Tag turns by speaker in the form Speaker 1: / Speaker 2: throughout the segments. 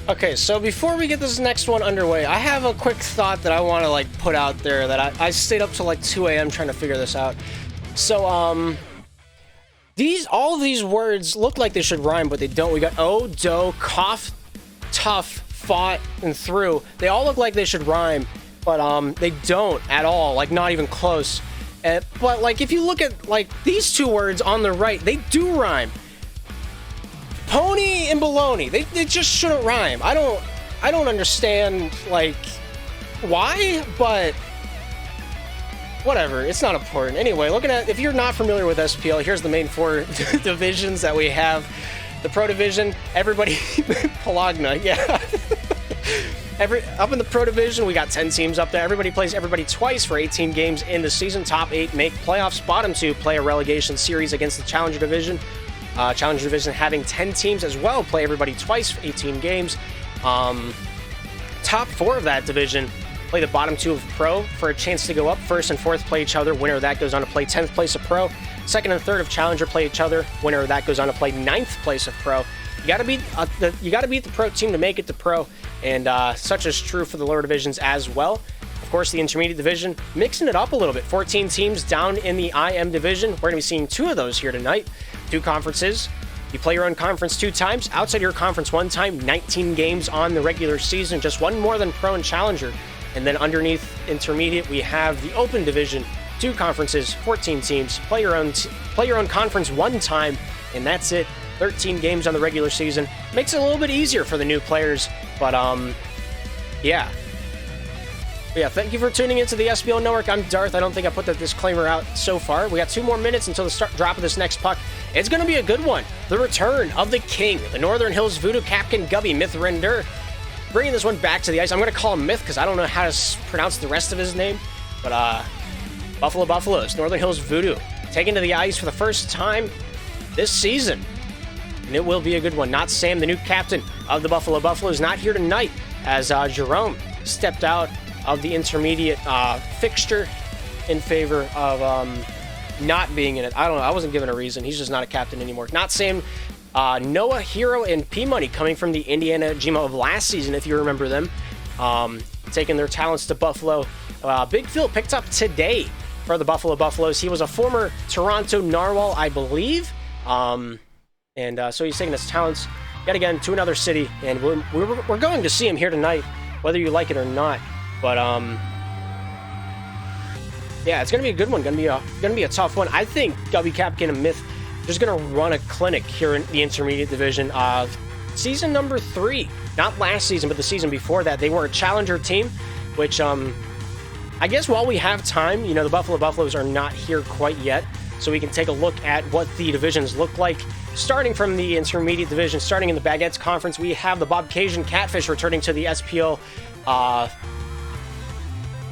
Speaker 1: Okay, so before we get this next one underway, I have a quick thought that I want to like put out there that I stayed up till like 2 a.m. trying to figure this out. So all of these words look like they should rhyme, but they don't. We got o, do, cough, tough, fought, and through. They all look like they should rhyme, but they don't at all. Like not even close. But like if you look at like these two words on the right, they do rhyme. Pony and baloney. They just shouldn't rhyme. I don't understand like why, but whatever. It's not important. Anyway, if you're not familiar with SPL, here's the main four divisions that we have. The Pro Division, everybody Polagna, yeah. Up in the Pro Division, we got 10 teams up there. Everybody plays everybody twice for 18 games in the season. Top 8 make playoffs. Bottom 2 play a relegation series against the Challenger Division. Challenger Division having 10 teams as well, play everybody twice for 18 games. Top 4 of that division play the bottom 2 of Pro for a chance to go up. First and fourth play each other. Winner of that goes on to play 10th place of Pro. Second and third of Challenger play each other. Winner of that goes on to play 9th place of Pro. You gotta beat the Pro team to make it to Pro, and such is true for the lower divisions as well. Of course, the Intermediate Division mixing it up a little bit. 14 teams down in the IM Division. We're gonna be seeing 2 of those here tonight. 2 conferences. You play your own conference 2 times, outside your conference 1 time, 19 games on the regular season, just 1 more than Pro and Challenger. And then underneath Intermediate, we have the Open Division, 2 conferences, 14 teams, play your own conference 1 time, and that's it. 13 games on the regular season. Makes it a little bit easier for the new players, but yeah. Yeah, thank you for tuning into the SPL Network. I'm Darth. I don't think I put that disclaimer out so far. We got 2 more minutes until the drop of this next puck. It's going to be a good one. The return of the king, the Northern Hills Voodoo Captain Gubby Mythrender, bringing this one back to the ice. I'm going to call him Myth because I don't know how to pronounce the rest of his name. But Buffalo Buffaloes, Northern Hills Voodoo, taken to the ice for the first time this season. And it will be a good one. Not Sam, the new captain of the Buffalo Buffaloes, not here tonight as Jerome stepped out of the intermediate fixture in favor of not being in it. I don't know. I wasn't given a reason. He's just not a captain anymore. Not Sam, Noah, Hero, and P-Money coming from the Indiana GMO of last season, if you remember them, taking their talents to Buffalo. Big Phil picked up today for the Buffalo Buffaloes. He was a former Toronto Narwhal, I believe. So he's taking his talents yet again to another city, and we're going to see him here tonight, whether you like it or not. But yeah, it's gonna be a good one. Gonna be a tough one. I think Gubby Capkin and Myth just gonna run a clinic here in the Intermediate Division. Season number 3, not last season, but the season before that, they were a challenger team, which I guess while we have time, you know, the Buffalo Buffaloes are not here quite yet, so we can take a look at what the divisions look like. Starting from the Intermediate Division, starting in the Baguettes Conference, we have the Bobcasian Catfish returning to the SPL,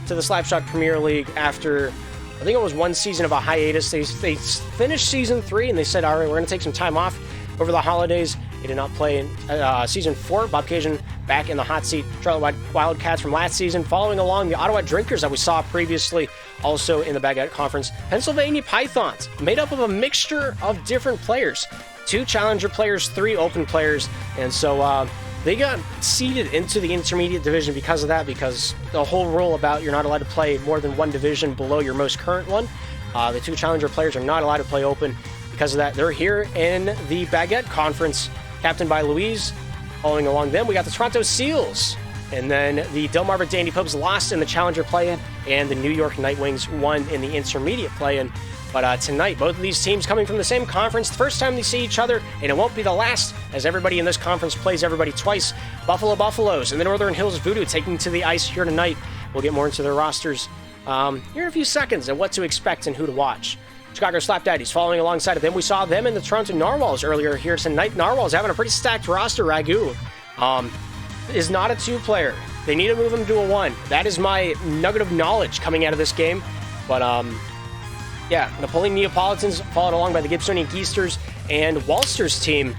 Speaker 1: to the Slapshot Premier League after, I think it was 1 season of a hiatus. They finished Season 3, and they said, all right, we're going to take some time off over the holidays. They did not play in Season 4. Bobcasian back in the hot seat. Charlotte Wildcats from last season, following along the Ottawa Drinkers that we saw previously, also in the Baguette Conference. Pennsylvania Pythons, made up of a mixture of different players. 2 Challenger players, 3 Open players, and so they got seeded into the Intermediate Division because of that, because the whole rule about you're not allowed to play more than 1 division below your most current one. The 2 Challenger players are not allowed to play Open because of that. They're here in the Baguette Conference, captained by Louise. Following along them, we got the Toronto Seals, and then the Delmarva Dandy Popes lost in the Challenger play-in, and the New York Nightwings won in the Intermediate play-in. But tonight, both of these teams coming from the same conference, the first time they see each other, and it won't be the last, as everybody in this conference plays everybody twice. Buffalo Buffaloes and the Northern Hills Voodoo taking to the ice here tonight. We'll get more into their rosters here in a few seconds and what to expect and who to watch. Chicago Slap Daddies following alongside of them. We saw them in the Toronto Narwhals earlier here tonight. Narwhals having a pretty stacked roster. Ragu is not a 2-player. They need to move him to a 1. That is my nugget of knowledge coming out of this game. But yeah, Napoleon Neapolitans followed along by the Gibsonian Geesters and Walster's team,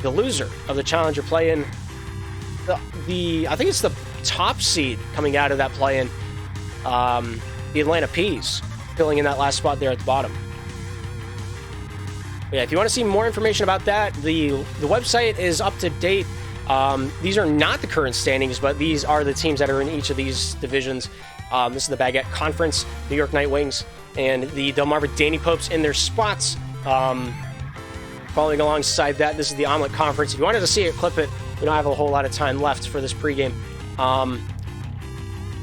Speaker 1: the loser of the Challenger play-in. I think it's the top seed coming out of that play-in, the Atlanta Peas, filling in that last spot there at the bottom. But yeah, if you want to see more information about that, the website is up to date. These are not the current standings, but these are the teams that are in each of these divisions. This is the Baguette Conference, New York Night Wings, and the Delmarva Danny Popes in their spots. Following alongside that, this is the Omelet Conference. If you wanted to see it, clip it. We don't have a whole lot of time left for this pregame.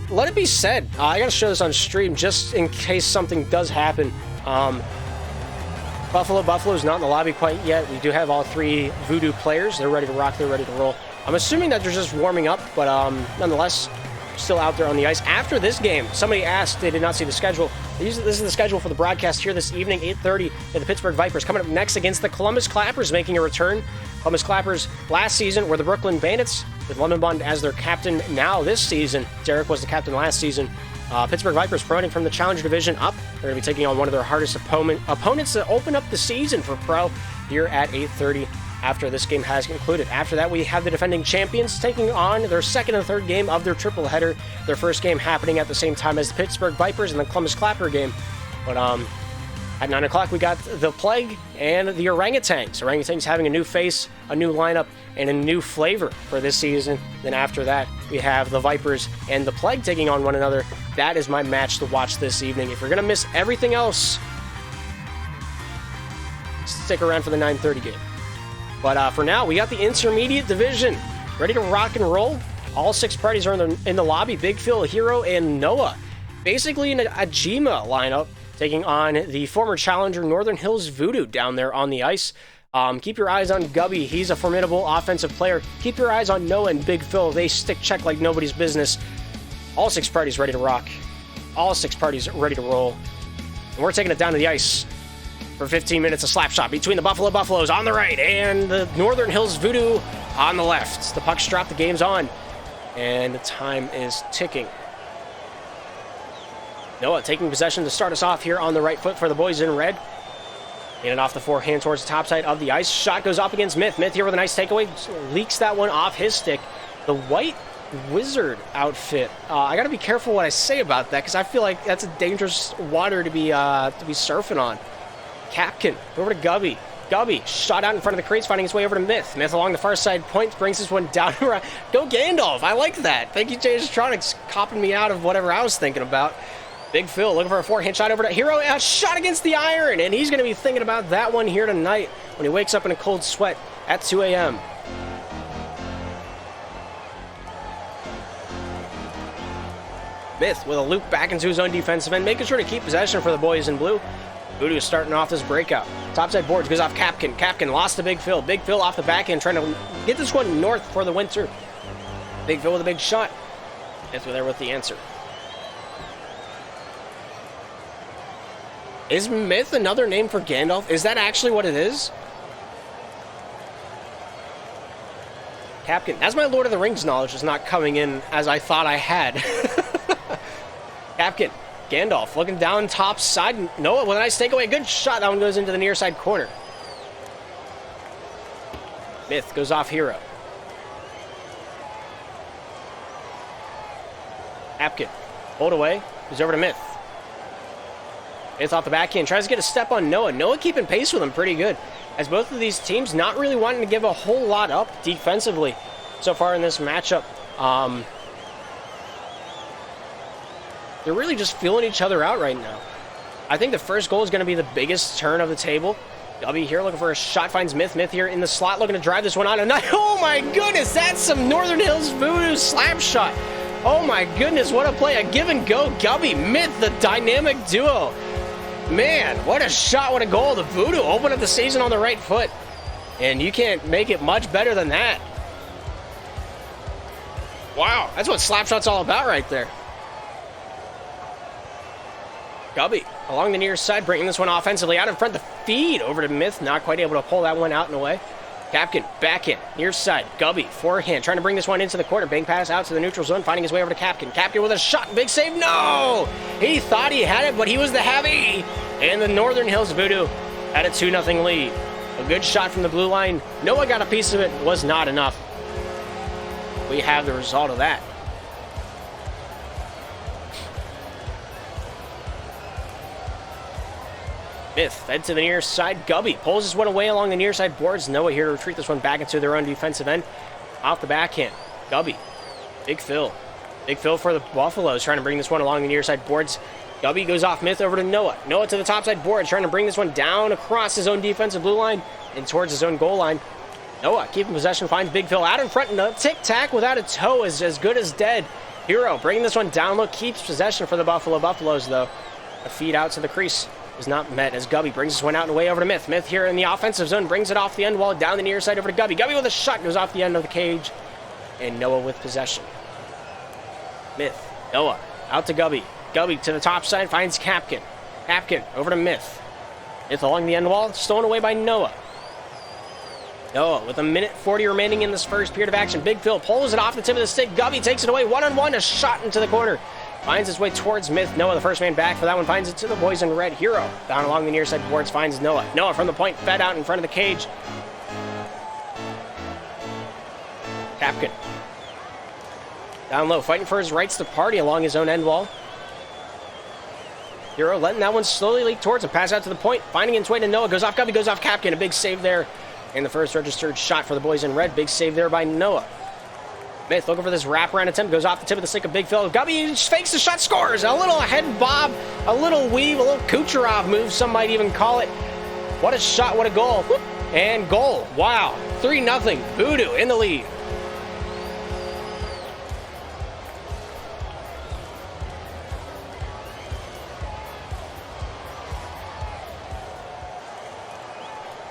Speaker 1: Let it be said, I gotta show this on stream just in case something does happen. Buffalo's not in the lobby quite yet. We do have all 3 Voodoo players. They're ready to rock, they're ready to roll. I'm assuming that they're just warming up, but nonetheless, still out there on the ice. After this game, somebody asked, they did not see the schedule. This is the schedule for the broadcast here this evening, 8:30, at the Pittsburgh Vipers. Coming up next against the Columbus Clappers, making a return. Columbus Clappers last season were the Brooklyn Bandits, with Lummenbond as their captain now this season. Derek was the captain last season. Pittsburgh Vipers promoting from the Challenger Division up. They're going to be taking on one of their hardest opponents to open up the season for Pro here at 8:30 after this game has concluded. After that, we have the defending champions taking on their second and third game of their triple header. Their first game happening at the same time as the Pittsburgh Vipers and the Columbus Clapper game. But at 9 o'clock, we got the Plague and the Orangutans. Orangutans having a new face, a new lineup, and a new flavor for this season. Then after that, we have the Vipers and the Plague taking on one another. That is my match to watch this evening. If you're going to miss everything else, stick around for the 9:30 game. But for now, we got the intermediate division ready to rock and roll. All 6 parties are in the lobby. Big Phil, Hero, and Noah. Basically in a Ajima lineup, taking on the former challenger Northern Hills Voodoo down there on the ice. Keep your eyes on Gubby. He's a formidable offensive player. Keep your eyes on Noah and Big Phil. They stick check like nobody's business. All 6 parties ready to rock. All 6 parties ready to roll. And we're taking it down to the ice for 15 minutes of slap shot between the Buffaloes on the right and the Northern Hills Voodoo on the left. The puck's dropped, the game's on, and the time is ticking. Noah taking possession to start us off here on the right foot for the boys in red. In and off the forehand towards the top side of the ice. Shot goes up against Myth. Myth here with a nice takeaway. Leaks that one off his stick. The white wizard outfit. I gotta be careful what I say about that because I feel like that's a dangerous water to be surfing on. Capkin over to Gubby. Gubby shot out in front of the crease, finding his way over to Myth. Myth along the far side point brings this one down. Go Gandalf. I like that. Thank you, JStronics, copping me out of whatever I was thinking about. Big Phil looking for a forehand shot over to Hero. A shot against the iron, and he's going to be thinking about that one here tonight when he wakes up in a cold sweat at 2 a.m. Myth with a loop back into his own defensive end, making sure to keep possession for the boys in blue. Voodoo starting off this breakout. Topside boards goes off Capkin. Capkin lost to Big Phil. Big Phil off the back end trying to get this one north for the winter. Big Phil with a big shot. Myth there with the answer. Is Myth another name for Gandalf? Is that actually what it is? Capkin. As my Lord of the Rings knowledge is not coming in as I thought I had. Capkin. Gandalf looking down top side. Noah with a nice takeaway. Good shot. That one goes into the near side corner. Myth goes off Hero. Capkin. Hold away. He's over to Myth. Myth off the backhand. Tries to get a step on Noah. Noah keeping pace with him pretty good. As both of these teams not really wanting to give a whole lot up defensively so far in this matchup. They're really just feeling each other out right now. I think the first goal is going to be the biggest turn of the table. W here looking for a shot, finds Myth. Myth here in the slot looking to drive this one on. And oh my goodness, that's some Northern Hills Voodoo slap shot. Oh my goodness, what a play. A give and go. Gubby, Myth, the dynamic duo. Man, what a shot, what a goal. The Voodoo open up the season on the right foot. And you can't make it much better than that. Wow, that's what Slapshot's all about right there. Gubby along the near side, bringing this one offensively out in front. The feed over to Myth, not quite able to pull that one out and away. Capkin back in, near side. Gubby, forehand, trying to bring this one into the corner. Bang pass out to the neutral zone, finding his way over to Capkin. Capkin with a shot, big save. No! He thought he had it, but he was the heavy. And the Northern Hills Voodoo had a 2-0 lead. A good shot from the blue line. Noah got a piece of it, was not enough. We have the result of that. Myth fed to the near side. Gubby pulls this one away along the near side boards. Noah here to retreat this one back into their own defensive end. Off the backhand. Gubby. Big Phil. Big Phil for the Buffaloes, trying to bring this one along the near side boards. Gubby goes off Myth over to Noah. Noah to the top side board, trying to bring this one down across his own defensive blue line and towards his own goal line. Noah keeping possession, finds Big Phil out in front, and a tic-tac without a toe is as good as dead. Hero bringing this one down low, keeps possession for the Buffaloes, though. A feed out to the crease is not met as Gubby brings this one out and away over to Myth. Myth here in the offensive zone, brings it off the end wall, down the near side over to Gubby. Gubby with a shot, goes off the end of the cage, and Noah with possession. Myth, Noah, out to Gubby. Gubby to the top side, finds Capkin. Capkin over to Myth. Myth along the end wall, stolen away by Noah. Noah with 1:40 remaining in this first period of action. Big Phil pulls it off the tip of the stick. Gubby takes it away, one-on-one, a shot into the corner. Finds his way towards Myth. Noah, the first man back for that one, finds it to the boys in red. Hero down along the near side boards, finds Noah. Noah from the point, fed out in front of the cage. Capkin. Down low, fighting for his rights to party along his own end wall. Hero letting that one slowly leak towards him. Pass out to the point, finding its way to Noah. Goes off Gubby, goes off Capkin. A big save there. And the first registered shot for the boys in red. Big save there by Noah. Myth looking for this wraparound attempt. Goes off the tip of the stick of Big Phil. Gubby just fakes the shot, scores. A little head bob, a little weave, a little Kucherov move, some might even call it. What a shot, what a goal. Whoop. And goal. Wow. 3-0. Voodoo in the lead.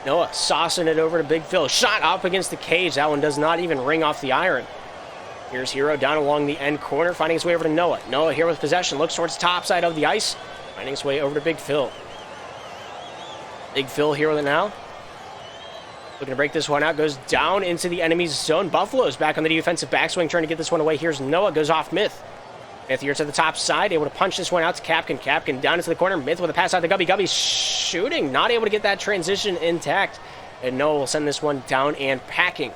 Speaker 1: Noah saucing it over to Big Phil. Shot up against the cage. That one does not even ring off the iron. Here's Hero down along the end corner, finding his way over to Noah. Noah here with possession. Looks towards the top side of the ice. Finding his way over to Big Phil. Big Phil here with it now. Looking to break this one out. Goes down into the enemy's zone. Buffalo's back on the defensive backswing, trying to get this one away. Here's Noah. Goes off Myth. Myth here to the top side, able to punch this one out to Capkin. Capkin down into the corner. Myth with a pass out to Gubby. Gubby shooting, not able to get that transition intact. And Noah will send this one down and packing.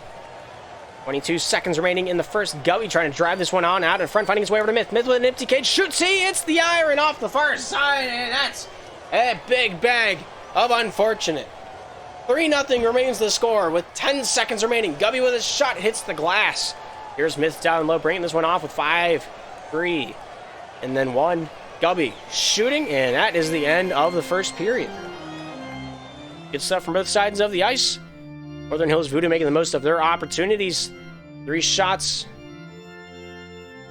Speaker 1: 22 seconds remaining in the first. Gubby trying to drive this one on out in front, finding his way over to Myth. Myth with an empty cage. Shoots, he hits the iron off the far side, and that's a big bag of unfortunate. 3-0 remains the score with 10 seconds remaining. Gubby with a shot hits the glass. Here's Myth down low, bringing this one off with 5, 3, and then 1. Gubby shooting, and that is the end of the first period. Good stuff from both sides of the ice. Northern Hills Voodoo making the most of their opportunities. 3 shots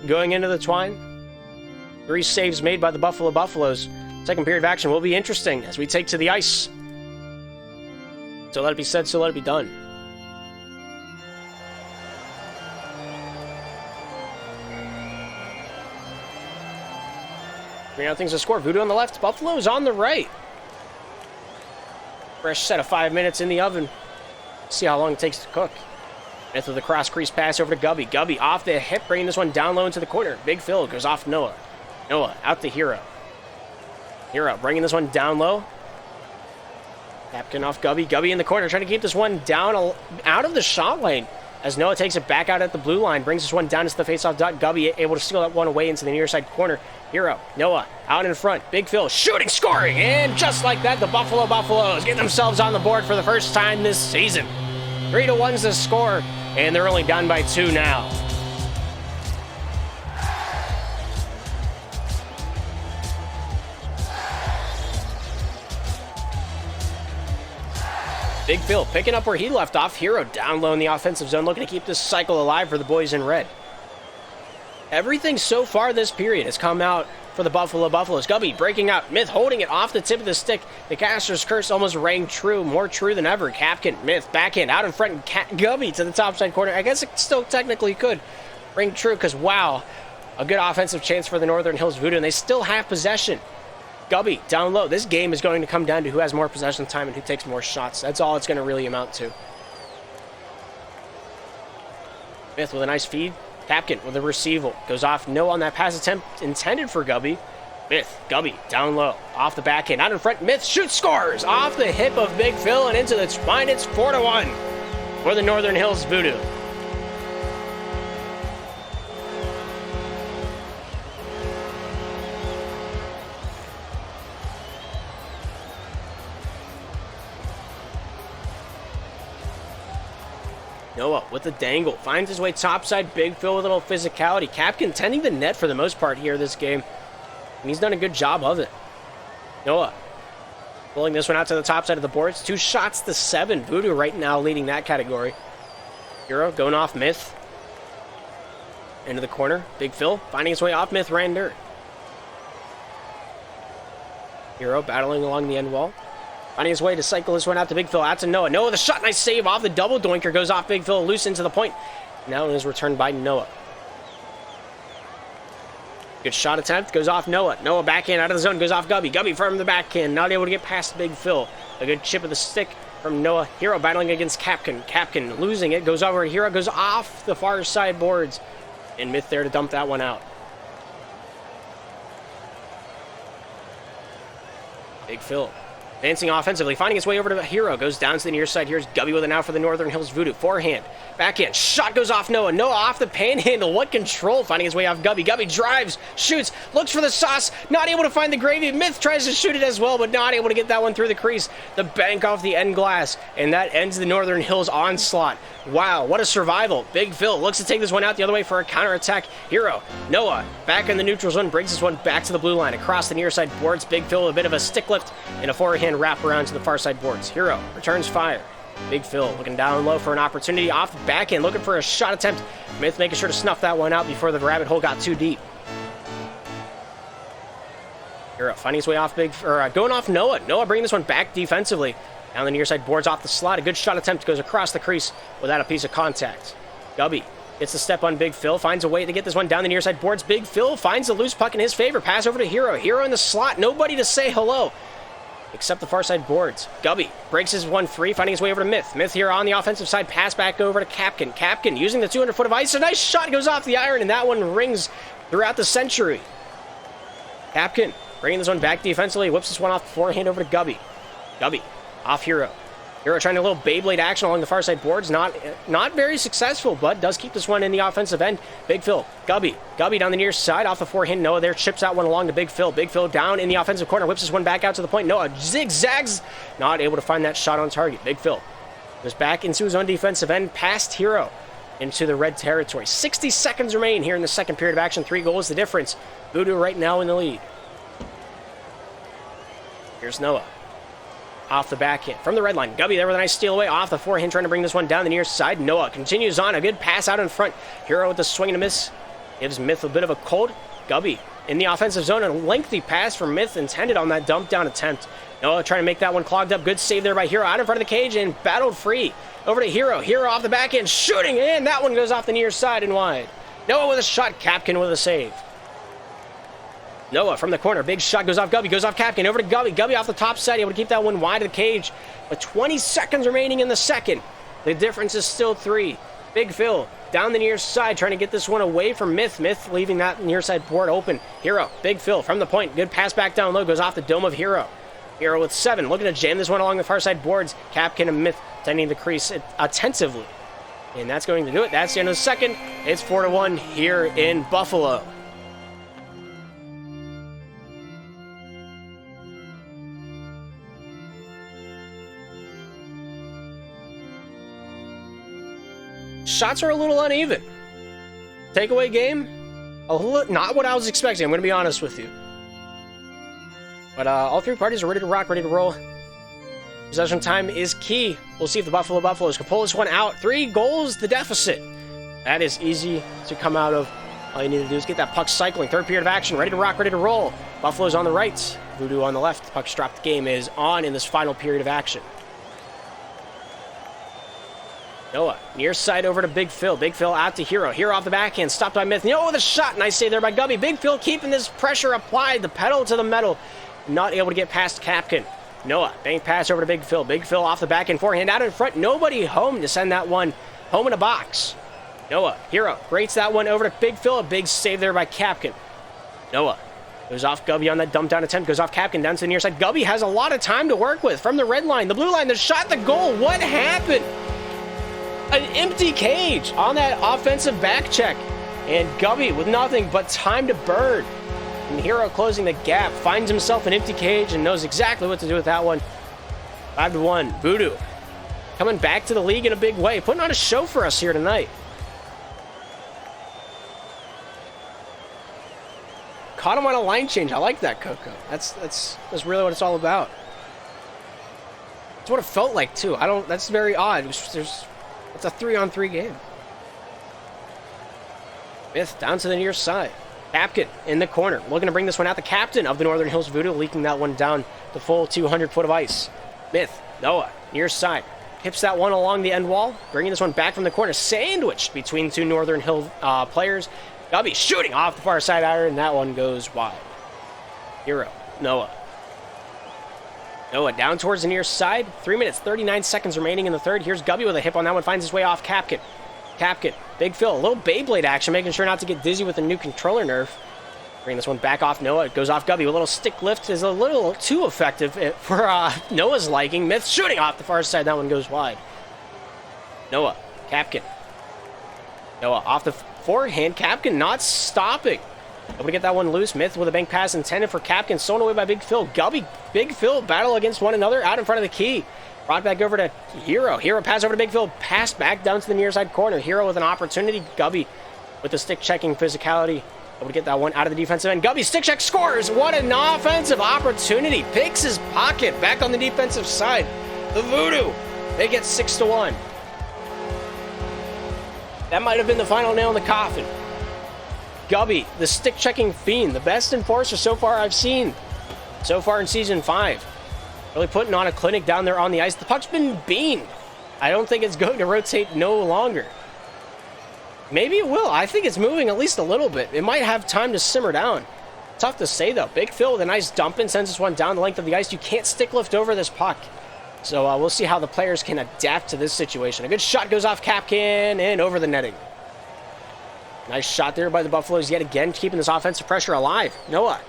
Speaker 1: going into the twine. 3 saves made by the Buffaloes. Second period of action will be interesting as we take to the ice. So let it be said, so let it be done. Things to score. Voodoo on the left, Buffalo's on the right. Fresh set of 5 minutes in the oven. See how long it takes to cook. Myth with a cross crease pass over to Gubby. Gubby off the hip, bringing this one down low into the corner. Big Phil goes off Noah. Noah out to Hero. Hero bringing this one down low. Capkin off Gubby. Gubby in the corner, trying to keep this one down out of the shot lane. As Noah takes it back out at the blue line, brings this one down into the faceoff dot. Gubby able to steal that one away into the near side corner. Hero, Noah, out in front. Big Phil shooting, scoring, and just like that, the Buffaloes get themselves on the board for the first time this season. 3-1's the score, and they're only down by 2 now. Big Phil picking up where he left off. Hero down low in the offensive zone, looking to keep this cycle alive for the boys in red. Everything so far this period has come out for the Buffaloes. Gubby breaking out. Myth holding it off the tip of the stick. The caster's curse almost rang true, more true than ever. Capkin, Myth, backhand, out in front, and Gubby to the top side corner. I guess it still technically could ring true because, wow, a good offensive chance for the Northern Hills Voodoo, and they still have possession. Gubby down low. This game is going to come down to who has more possession time and who takes more shots. That's all it's going to really amount to. Myth with a nice feed. Capkin with a receival. Goes off. No on that pass attempt intended for Gubby. Myth, Gubby down low. Off the backhand. Out in front. Myth shoots, scores. Off the hip of Big Phil and into the spine. It's 4-1 for the Northern Hills Voodoo. Noah with the dangle. Finds his way topside. Big Phil with a little physicality. Capkin tending the net for the most part here this game. And he's done a good job of it. Noah pulling this one out to the top side of the boards. 2 shots to 7. Voodoo right now leading that category. Hero going off Myth. Into the corner. Big Phil finding his way off Myth. Rander. Hero battling along the end wall. Finding his way to cycle this one out to Big Phil. Out to Noah. Noah the shot. Nice save off the double doinker. Goes off Big Phil. Loose into the point. Now it is returned by Noah. Good shot attempt. Goes off Noah. Noah backhand out of the zone. Goes off Gubby. Gubby from the backhand. Not able to get past Big Phil. A good chip of the stick from Noah. Hero battling against Capkin. Capkin losing it. Goes over. Hero goes off the far side boards. And Myth there to dump that one out. Big Phil advancing offensively, finding his way over to the Hero. Goes down to the near side. Here's Gubby with an out for the Northern Hills Voodoo. Forehand. Backhand. Shot goes off Noah. Noah off the panhandle. What control. Finding his way off Gubby. Gubby drives. Shoots. Looks for the sauce. Not able to find the gravy. Myth tries to shoot it as well, but not able to get that one through the crease. The bank off the end glass. And that ends the Northern Hills onslaught. Wow, what a survival. Big Phil looks to take this one out the other way for a counterattack. Hero. Noah back in the neutral zone. Brings this one back to the blue line. Across the near side boards. Big Phil with a bit of a stick lift and a forehand wrap around to the far side boards. Hero returns fire. Big Phil looking down low for an opportunity off the backhand, looking for a shot attempt. Myth making sure to snuff that one out before the rabbit hole got too deep. Hero finding his way off going off Noah. Noah bringing this one back defensively. Down the near side boards off the slot. A good shot attempt goes across the crease without a piece of contact. Gubby gets the step on Big Phil, finds a way to get this one down the near side boards. Big Phil finds the loose puck in his favor. Pass over to Hero. Hero in the slot. Nobody to say hello except the far side boards. Gubby breaks his one free, finding his way over to Myth. Myth here on the offensive side. Pass back over to Capkin. Capkin using the 200 foot of ice. A nice shot goes off the iron, and that one rings throughout the century. Capkin bringing this one back defensively. Whips this one off forehand over to Gubby. Gubby off Hero. Hero trying a little Beyblade action along the far side boards. Not very successful, but does keep this one in the offensive end. Big Phil. Gubby down the near side off the forehand. Noah there chips that one along to Big Phil. Big Phil down in the offensive corner. Whips this one back out to the point. Noah zigzags. Not able to find that shot on target. Big Phil goes back into his own defensive end. Past Hero into the red territory. 60 seconds remain here in the second period of action. 3 goals the difference. Voodoo right now in the lead. Here's Noah. Off the backhand from the red line. Gubby there with a nice steal away off the forehand, trying to bring this one down the near side. Noah continues on. A good pass out in front. Hero with the swing and a miss. Gives Myth a bit of a cold. Gubby in the offensive zone. A lengthy pass from Myth intended on that dump down attempt. Noah trying to make that one clogged up. Good save there by Hero out in front of the cage and battled free. Over to Hero. Hero off the backhand shooting, and that one goes off the near side and wide. Noah with a shot. Capkin with a save. Noah from the corner. Big shot goes off Gubby. Goes off Capkin. Over to Gubby. Gubby off the top side. Able to keep that one wide of the cage. But 20 seconds remaining in the second. The difference is still 3. Big Phil down the near side. Trying to get this one away from Myth. Myth leaving that near side board open. Hero. Big Phil from the point. Good pass back down low. Goes off the dome of Hero. Hero with 7. Looking to jam this one along the far side boards. Capkin and Myth tending the crease attentively. And that's going to do it. That's the end of the second. It's 4-1 here in Buffalo. Shots are a little uneven. Takeaway game, not what I was expecting. I'm going to be honest with you. But all 3 parties are ready to rock, ready to roll. Possession time is key. We'll see if the Buffalo Buffaloes can pull this one out. 3 goals, the deficit. That is easy to come out of. All you need to do is get that puck cycling. 3rd period of action, ready to rock, ready to roll. Buffalo's on the right, Voodoo on the left. Puck's dropped. The game is on in this final period of action. Noah, near side over to Big Phil. Big Phil out to Hero. Hero off the backhand, stopped by Myth. Noah with a shot. Nice save there by Gubby. Big Phil keeping this pressure applied. The pedal to the metal. Not able to get past Capkin. Noah, bank pass over to Big Phil. Big Phil off the backhand, forehand out in front. Nobody home to send that one home in a box. Noah, Hero, rates that one over to Big Phil. A big save there by Capkin. Noah goes off Gubby on that dump down attempt. Goes off Capkin down to the near side. Gubby has a lot of time to work with from the red line. The blue line, the shot, the goal. What happened? An empty cage on that offensive back check. And Gubby with nothing but time to burn. And Hero closing the gap. Finds himself an empty cage and knows exactly what to do with that one. 5-1. Voodoo coming back to the league in a big way, putting on a show for us here tonight. Caught him on a line change. I like that, Coco. That's really what it's all about. That's what it felt like too. That's very odd. It's a 3-on-3 game. Myth down to the near side. Capkin in the corner, looking to bring this one out. The captain of the Northern Hills Voodoo, leaking that one down the full 200 foot of ice. Myth, Noah, near side. Hips that one along the end wall, bringing this one back from the corner. Sandwiched between two Northern Hill players. Gubby shooting off the far side iron. That one goes wide. Hero, Noah. Noah down towards the near side. 3 minutes, 39 seconds remaining in the third. Here's Gubby with a hip on that one. Finds his way off Capkin. Capkin, Big Phil, a little Beyblade action, making sure not to get dizzy with the new controller nerf. Bring this one back off Noah. It goes off Gubby. A little stick lift is a little too effective for Noah's liking. Myth shooting off the far side. That one goes wide. Noah, Capkin. Noah off the forehand. Capkin not stopping. Able to get that one loose. Myth with a bank pass intended for Capkin. Stolen away by Big Phil. Gubby, Big Phil battle against one another out in front of the key. Brought back over to Hero. Hero pass over to Big Phil. Pass back down to the near side corner. Hero with an opportunity. Gubby with the stick checking physicality. Able to get that one out of the defensive end. Gubby stick check scores. What an offensive opportunity. Picks his pocket back on the defensive side. The Voodoo, they get 6-1. That might have been the final nail in the coffin. Gubby, the stick checking fiend, the best enforcer so far I've seen so far in Season 5. Really putting on a clinic down there on the ice. The puck's been beamed. I don't think it's going to rotate no longer. Maybe it will. I think it's moving at least a little bit. It might have time to simmer down. Tough to say, though. Big Phil with a nice dump in sends this one down the length of the ice. You can't stick lift over this puck. So we'll see how the players can adapt to this situation. A good shot goes off Capkin and over the netting. Nice shot there by the Buffaloes yet again, keeping this offensive pressure alive. Noah,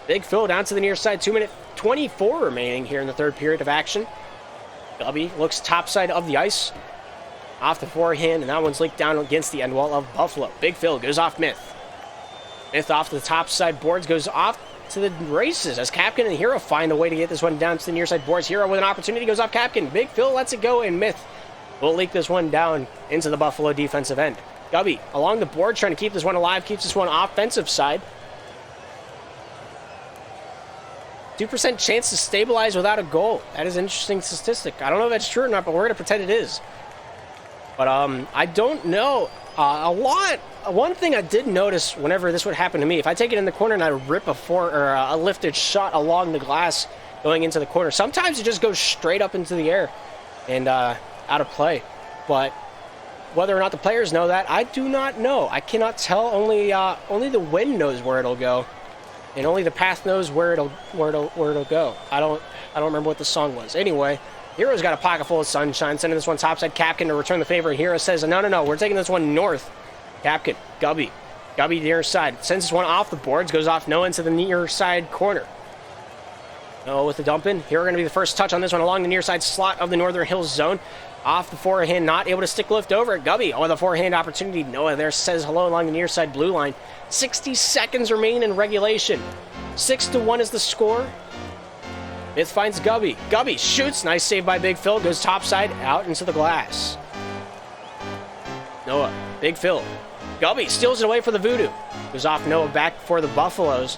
Speaker 1: Big Phil down to the near side. 2 minute 24 remaining here in the third period of action. Gubby looks top side of the ice. Off the forehand, and that one's leaked down against the end wall of Buffalo. Big Phil goes off Myth. Myth off the top side boards, goes off to the races as Capkin and Hero find a way to get this one down to the near side boards. Hero with an opportunity goes off Capkin. Big Phil lets it go, and Myth will leak this one down into the Buffalo defensive end. Gubby along the board trying to keep this one alive, keeps this one offensive side. 2% chance to stabilize without a goal. That is an interesting statistic. I don't know if that's true or not, but we're going to pretend it is. But I don't know. One thing I did notice whenever this would happen to me, if I take it in the corner and I rip a lifted shot along the glass going into the corner, sometimes it just goes straight up into the air and out of play. But whether or not the players know that, I do not know. I cannot tell. Only the wind knows where it'll go, and only the path knows where it'll go. I don't remember what the song was. Anyway. Hero's got a pocket full of sunshine, sending this one topside. Capkin to return the favor, and Hero says, no, we're taking this one north. Capkin, Gubby near side, sends this one off the boards, goes off Noah into the near side corner. Noah with the dump in. Hero going to be the first touch on this one along the near side slot of the Northern Hills zone. Off the forehand, not able to stick lift over it. Gubby with a forehand opportunity. Noah there says hello along the near side blue line. 60 seconds remain in regulation. 6-1 is the score. Myth finds Gubby. Gubby shoots. Nice save by Big Phil. Goes topside out into the glass. Noah. Big Phil. Gubby steals it away for the Voodoo. Goes off Noah back for the Buffaloes.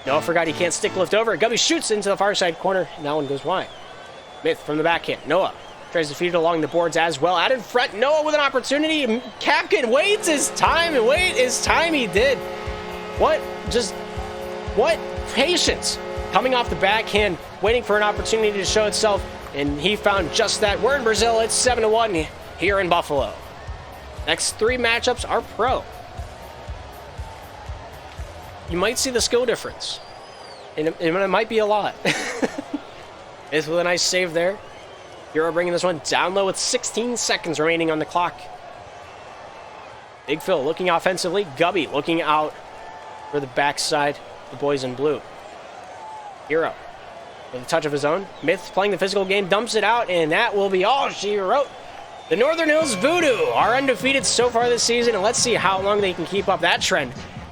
Speaker 1: Noah forgot he can't stick lift over. Gubby shoots into the far side corner. And that one goes wide. Myth from the backhand. Noah tries to feed it along the boards as well. Out in front. Noah with an opportunity. Capkin waits his time. And wait his time he did. What patience. Coming off the backhand, waiting for an opportunity to show itself, and he found just that. We're in Brazil. It's 7-1 here in Buffalo. Next 3 matchups are pro. You might see the skill difference, and it might be a lot. It's with a nice save there. Hero bringing this one down low with 16 seconds remaining on the clock. Big Phil looking offensively. Gubby looking out for the backside. The boys in blue. Hero with a touch of his own. Myth playing the physical game, dumps it out, and that will be all she wrote. The Northern Hills Voodoo are undefeated so far this season, and let's see how long they can keep up that trend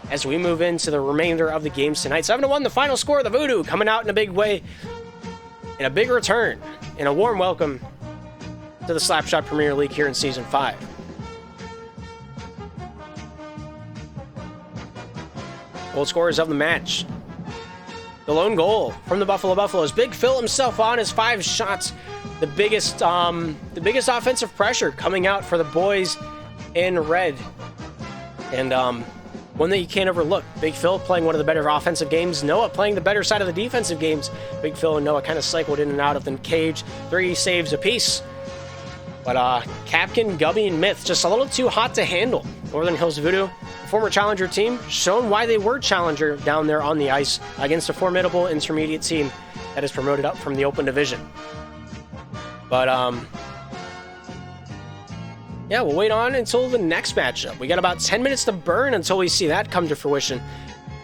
Speaker 1: as we move into the remainder of the games tonight. 7-1, the final score. The Voodoo coming out in a big way, in a big return, and a warm welcome to the Slapshot Premier League here in Season 5. Goal scorers of the match. The lone goal from the Buffalo Buffaloes. Big Phil himself on his 5 shots. The biggest offensive pressure coming out for the boys in red. And one that you can't overlook. Big Phil playing one of the better offensive games. Noah playing the better side of the defensive games. Big Phil and Noah kind of cycled in and out of the cage. 3 saves apiece. But Capkin, Gubby, and Myth just a little too hot to handle. Northern Hills Voodoo, the former Challenger team, shown why they were Challenger down there on the ice against a formidable intermediate team that is promoted up from the Open Division. But, yeah, we'll wait on until the next matchup. We got about 10 minutes to burn until we see that come to fruition.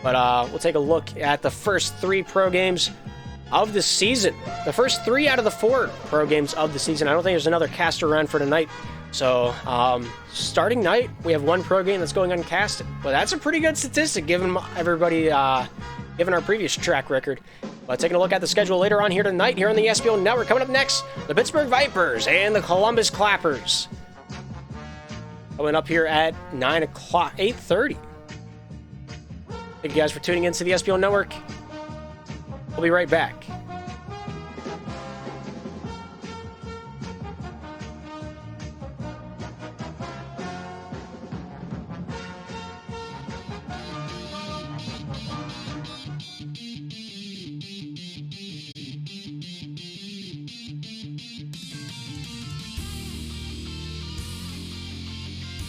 Speaker 1: But we'll take a look at the first 3 pro games of the season. The first 3 out of the 4 pro games of the season. I don't think there's another caster around for tonight. So, starting night, we have 1 pro game that's going uncasted. But that's a pretty good statistic given everybody, given our previous track record. But taking a look at the schedule later on here tonight, here on the SPL Network, coming up next, the Pittsburgh Vipers and the Columbus Clappers. Coming up here at 9 o'clock, 8:30. Thank you guys for tuning in to the SPL Network. We'll be right back.